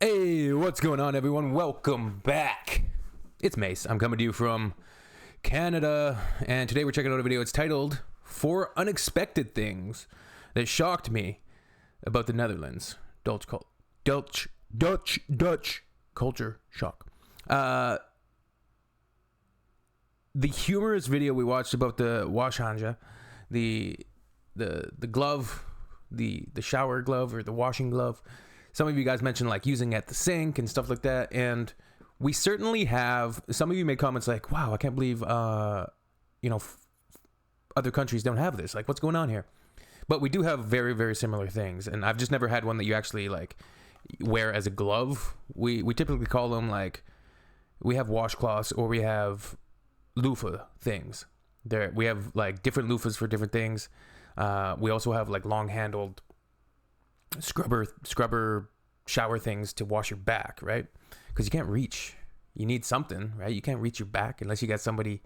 Hey, what's going on, everyone? Welcome back. It's Mace. I'm coming to you from Canada, and today we're checking out a video. It's titled 4 Unexpected Things That Shocked Me About the Netherlands. Dutch culture shock. The humorous video we watched about the washanja, the glove, the shower glove or the washing glove. Some of you guys mentioned like using it at the sink and stuff like that, and we certainly have. Some of you made comments like, "Wow, I can't believe other countries don't have this. Like, what's going on here?" But we do have very, very similar things, and I've just never had one that you actually like wear as a glove. We typically call them like, we have washcloths or we have loofah things. We have like different loofahs for different things. We also have like long-handled scrubber shower things to wash your back, right? Because you can't reach. You need something, right? You can't reach your back unless you got somebody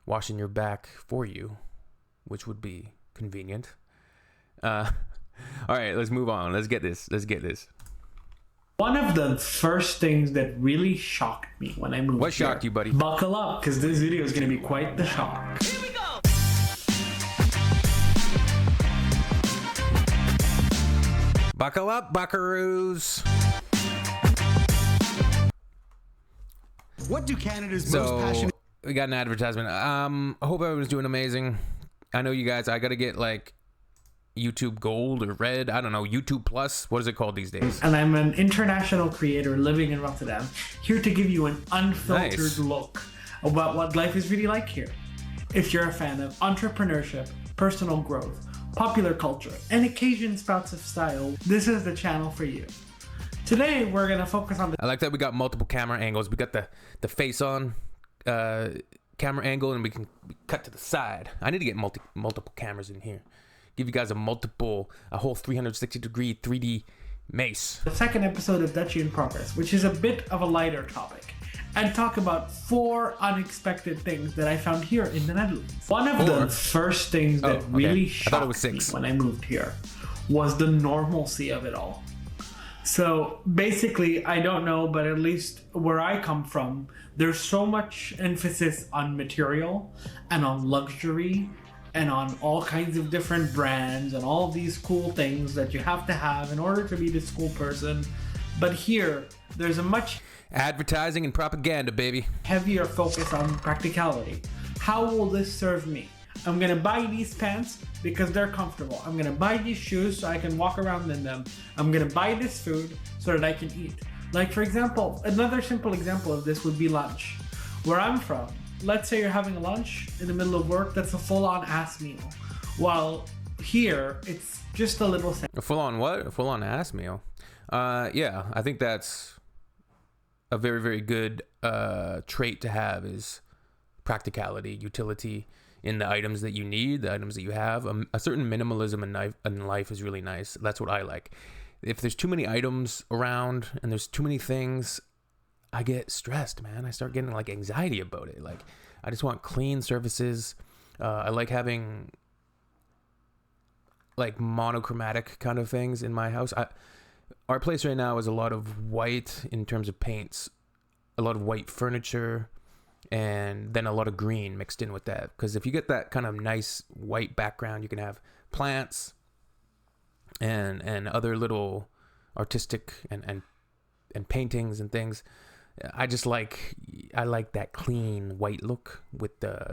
washing your back for you, which would be convenient. All right, let's move on. Let's get this. One of the first things that really shocked me when I moved What shocked you, buddy? Buckle up, because this video is going to be quite the shock. Here we go. Buckle up, buckaroos. What do Canada's most passionate... We got an advertisement. I hope everyone's doing amazing. I know you guys, I got to get like YouTube Gold or Red. I don't know, YouTube Plus. What is it called these days? And I'm an international creator living in Rotterdam, here to give you an unfiltered look about what life is really like here. If you're a fan of entrepreneurship, personal growth, popular culture, and occasion spouts of style, this is the channel for you. Today, we're going to focus on I like that we got multiple camera angles. We got the face on camera angle, and we can cut to the side. I need to get multiple cameras in here. Give you guys a whole 360 degree 3D mace. the second episode of Dutchie in Progress, which is a bit of a lighter topic, and talk about 4 unexpected things that I found here in the Netherlands. One of the first things that really shocked me when I moved here was the normalcy of it all. So basically, I don't know, but at least where I come from, there's so much emphasis on material and on luxury and on all kinds of different brands and all of these cool things that you have to have in order to be this cool person. But here, there's a much Advertising and propaganda, baby. heavier focus on practicality. How will this serve me? I'm gonna buy these pants because they're comfortable. I'm gonna buy these shoes so I can walk around in them. I'm gonna buy this food so that I can eat. Like, for example, another simple example of this would be lunch. Where I'm from, let's say you're having a lunch in the middle of work, that's a full-on ass meal. While here, it's just a little A full-on what? A full-on ass meal. Yeah, I think that's a very, very good trait to have, is practicality, utility in the items that you need, the items that you have. A certain minimalism in life is really nice. That's what I like. If there's too many items around and there's too many things, I get stressed, man. I start getting like anxiety about it. Like, I just want clean surfaces. I like having like monochromatic kind of things in my house. Our place right now is a lot of white in terms of paints, a lot of white furniture, and then a lot of green mixed in with that. Because if you get that kind of nice white background, you can have plants and other little artistic and paintings and things. I like that clean white look with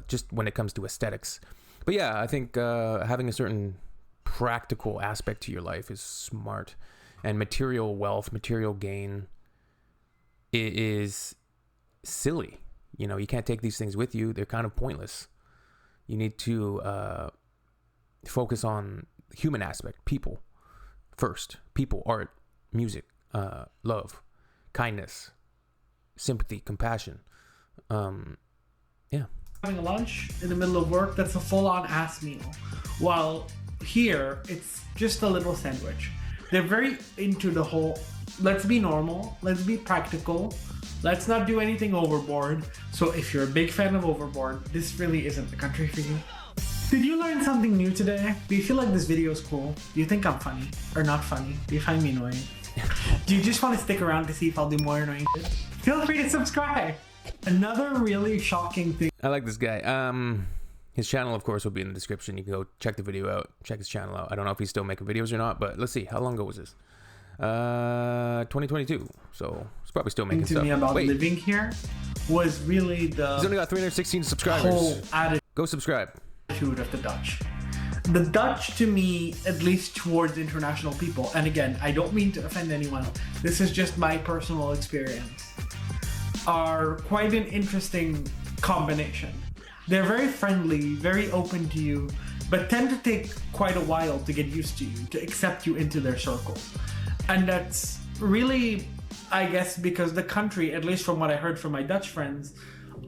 just when it comes to aesthetics. But yeah, I think having a certain practical aspect to your life is smart. And material wealth, material gain is silly. You know, you can't take these things with you. They're kind of pointless. You need to focus on the human aspect, people first. People, art, music, love, kindness, sympathy, compassion. Yeah. Having a lunch in the middle of work, that's a full-on ass meal. While here, it's just a little sandwich. They're very into the whole, let's be normal, let's be practical, let's not do anything overboard. So if you're a big fan of overboard, this really isn't the country for you. Did you learn something new today? Do you feel like this video is cool? Do you think I'm funny or not funny? Do you find me annoying? Do Do you just want to stick around to see if I'll do more annoying shit? Feel free to subscribe. Another really shocking thing. I like this guy. His channel, of course, will be in the description. You can go check the video out, check his channel out. I don't know if he's still making videos or not, but let's see. How long ago was this? 2022. So he's probably still making stuff. To me about living here was really the he's only got 316 subscribers. Whole attitude. Go subscribe. Of the Dutch. The Dutch, to me, at least towards international people, and again, I don't mean to offend anyone, this is just my personal experience, are quite an interesting combination. They're very friendly, very open to you, but tend to take quite a while to get used to you, to accept you into their circles. And that's really, I guess, because the country, at least from what I heard from my Dutch friends,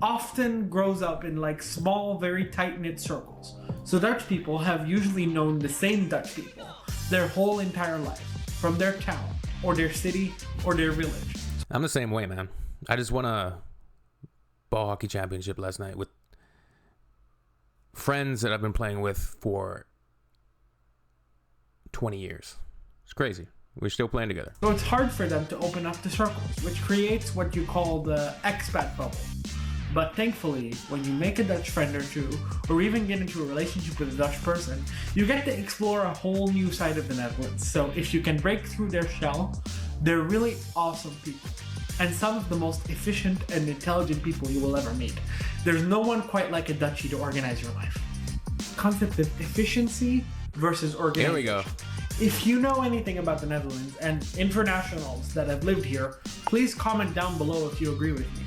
often grows up in like small, very tight-knit circles. So Dutch people have usually known the same Dutch people their whole entire life, from their town, or their city, or their village. I'm the same way, man. I just won a ball hockey championship last night with friends that I've been playing with for 20 years. It's crazy. We're still playing together. So it's hard for them to open up to circles, which creates what you call the expat bubble. But thankfully, when you make a Dutch friend or two, or even get into a relationship with a Dutch person, you get to explore a whole new side of the Netherlands. So if you can break through their shell, they're really awesome people. And some of the most efficient and intelligent people you will ever meet. There's no one quite like a Dutchie to organize your life. Concept of efficiency versus organization. Here we go. If you know anything about the Netherlands and internationals that have lived here, please comment down below if you agree with me.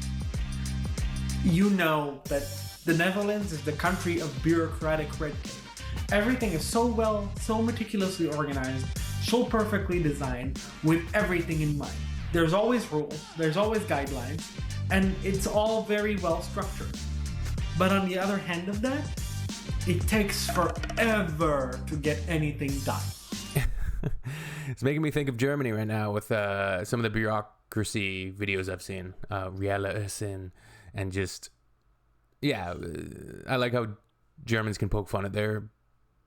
You know that the Netherlands is the country of bureaucratic red tape. Everything is so meticulously organized, so perfectly designed, with everything in mind. There's always rules, there's always guidelines, and it's all very well structured. But on the other hand of that, it takes forever to get anything done. It's making me think of Germany right now with some of the bureaucracy videos I've seen. Reality and just, yeah, I like how Germans can poke fun at their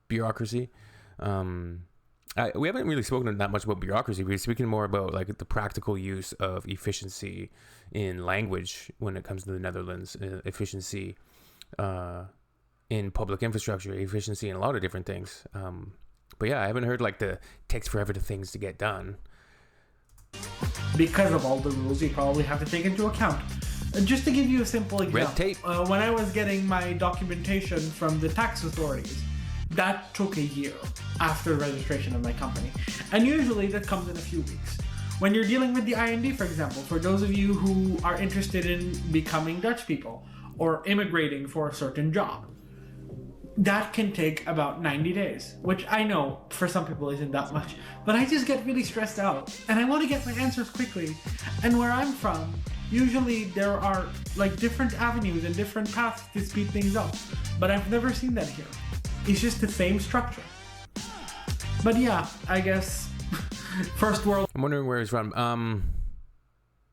bureaucracy. We haven't really spoken that much about bureaucracy. We're speaking more about like the practical use of efficiency in language when it comes to the Netherlands, efficiency in public infrastructure, efficiency in a lot of different things. But yeah, I haven't heard like the takes forever to things to get done. Because of all the rules you probably have to take into account. Just to give you a simple example, red tape. When I was getting my documentation from the tax authorities, that took a year after registration of my company. And usually that comes in a few weeks. When you're dealing with the IND, for example, for those of you who are interested in becoming Dutch people or immigrating for a certain job, that can take about 90 days, which I know for some people isn't that much, but I just get really stressed out and I want to get my answers quickly. And where I'm from, usually there are like different avenues and different paths to speed things up, but I've never seen that here. It's just the same structure. But yeah, I guess first world. I'm wondering where he's from.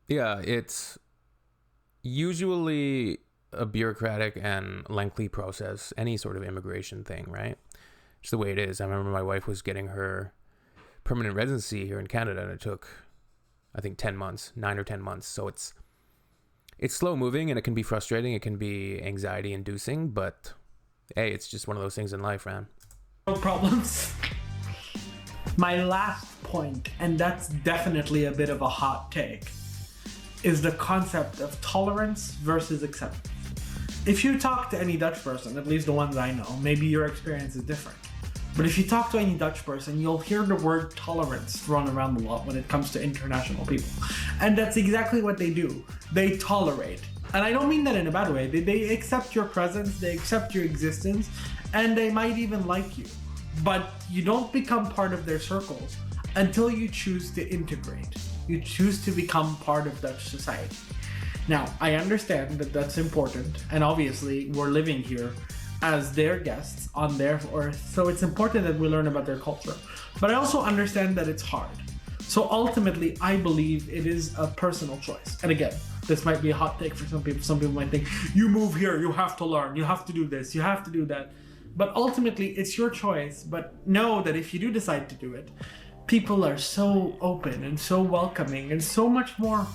Yeah, it's usually a bureaucratic and lengthy process, any sort of immigration thing, right? It's the way it is. I remember my wife was getting her permanent residency here in Canada, and it took, I think, 10 months, 9 or 10 months. So it's slow moving, and it can be frustrating. It can be anxiety inducing, but hey, it's just one of those things in life, man. No problems. My last point, and that's definitely a bit of a hot take, is the concept of tolerance versus acceptance. If you talk to any Dutch person, at least the ones I know, maybe your experience is different. But if you talk to any Dutch person, you'll hear the word tolerance thrown around a lot when it comes to international people. And that's exactly what they do. They tolerate. And I don't mean that in a bad way. They accept your presence, they accept your existence, and they might even like you. But you don't become part of their circles until you choose to integrate. You choose to become part of Dutch society. Now, I understand that that's important, and obviously we're living here as their guests on their earth, so it's important that we learn about their culture. But I also understand that it's hard. So ultimately, I believe it is a personal choice. And again, this might be a hot take for some people. Some people might think, you move here, you have to learn, you have to do this, you have to do that. But ultimately, it's your choice. But know that if you do decide to do it, people are so open and so welcoming and so much more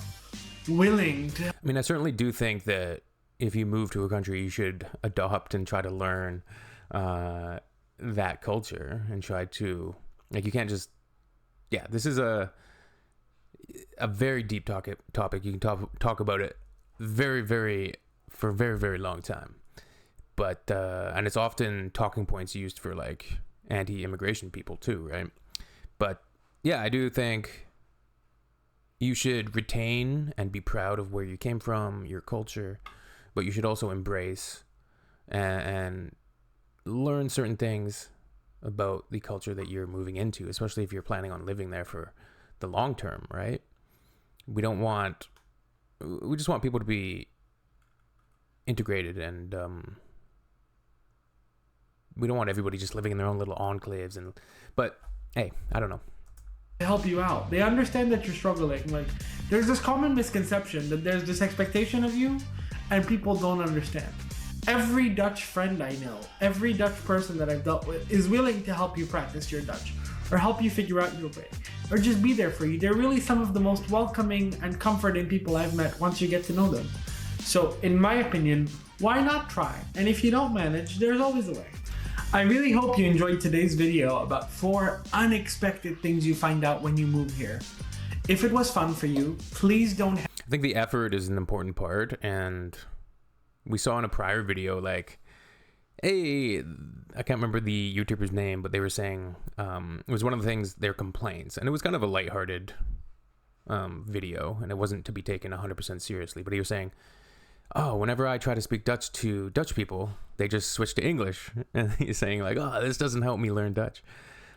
willing to. I mean, I certainly do think that if you move to a country, you should adopt and try to learn that culture and try to, like, you can't just, yeah, this is a very deep topic. You can talk about it for a very, very long time. But, and it's often talking points used for like anti-immigration people too, right? But yeah, I do think you should retain and be proud of where you came from, your culture, but you should also embrace and learn certain things about the culture that you're moving into, especially if you're planning on living there for the long term, right? We just want people to be integrated, and we don't want everybody just living in their own little enclaves. But hey, I don't know. To help you out. They understand that you're struggling. Like, there's this common misconception that there's this expectation of you, and people don't understand. Every Dutch friend I know, every Dutch person that I've dealt with is willing to help you practice your Dutch, or help you figure out your way, or just be there for you. They're really some of the most welcoming and comforting people I've met once you get to know them. So, in my opinion, why not try? And if you don't manage, there's always a way. I really hope you enjoyed today's video about 4 unexpected things you find out when you move here. If it was fun for you, please don't... I think the effort is an important part, and we saw in a prior video, like, hey, I can't remember the YouTuber's name, but they were saying, it was one of the things, their complaints, and it was kind of a lighthearted video, and it wasn't to be taken 100% seriously, but he was saying, oh, whenever I try to speak Dutch to Dutch people, they just switch to English. And he's saying like, oh, this doesn't help me learn Dutch.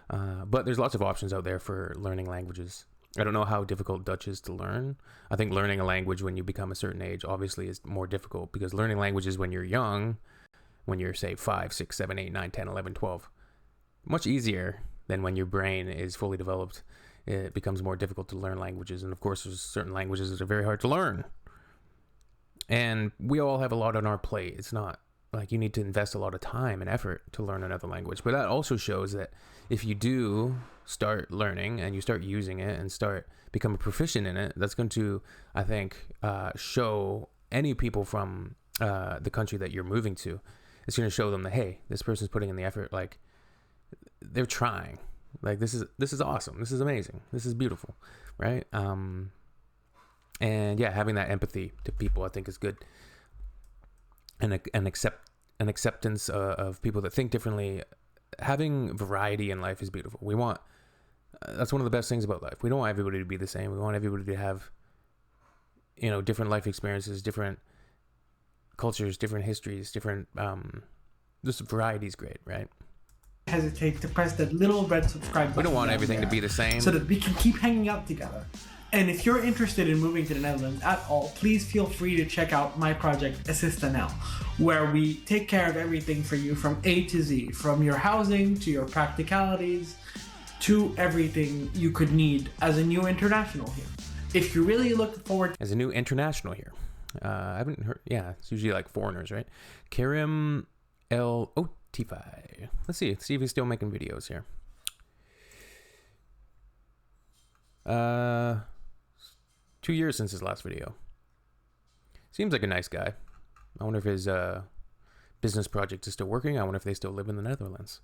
But there's lots of options out there for learning languages. I don't know how difficult Dutch is to learn. I think learning a language when you become a certain age obviously is more difficult, because learning languages when you're young, when you're say 5, 6, 7, 8, 9, 10, 11, 12, much easier than when your brain is fully developed. It becomes more difficult to learn languages. And of course, there's certain languages that are very hard to learn. And we all have a lot on our plate. It's not like you need to invest a lot of time and effort to learn another language. But that also shows that if you do start learning and you start using it and start becoming proficient in it, that's going to, I think, show any people from the country that you're moving to. It's going to show them that, hey, this person's putting in the effort. Like, they're trying. Like, this is awesome. This is amazing. This is beautiful, right? And yeah, having that empathy to people, I think, is good. And an acceptance of people that think differently. Having variety in life is beautiful. We want, that's one of the best things about life. We don't want everybody to be the same. We want everybody to have, different life experiences, different cultures, different histories, different, just variety is great, right? Hesitate to press that little red subscribe button. We don't want everything to be the same, so that we can keep hanging out together. And if you're interested in moving to the Netherlands at all, please feel free to check out my project Assist.nl, where we take care of everything for you from A to Z, from your housing to your practicalities to everything you could need as a new international here. If you really look forward as a new international here, I haven't heard. Yeah, it's usually like foreigners, right? Karim El Otifai. Let's see if he's still making videos here. 2 years since his last video. Seems like a nice guy. I wonder if his business project is still working. I wonder if they still live in the Netherlands.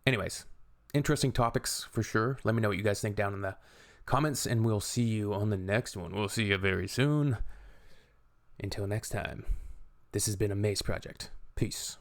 Anyways, interesting topics for sure. Let me know what you guys think down in the comments, and we'll see you on the next one. We'll see you very soon. Until next time, this has been a Mace Project. Peace.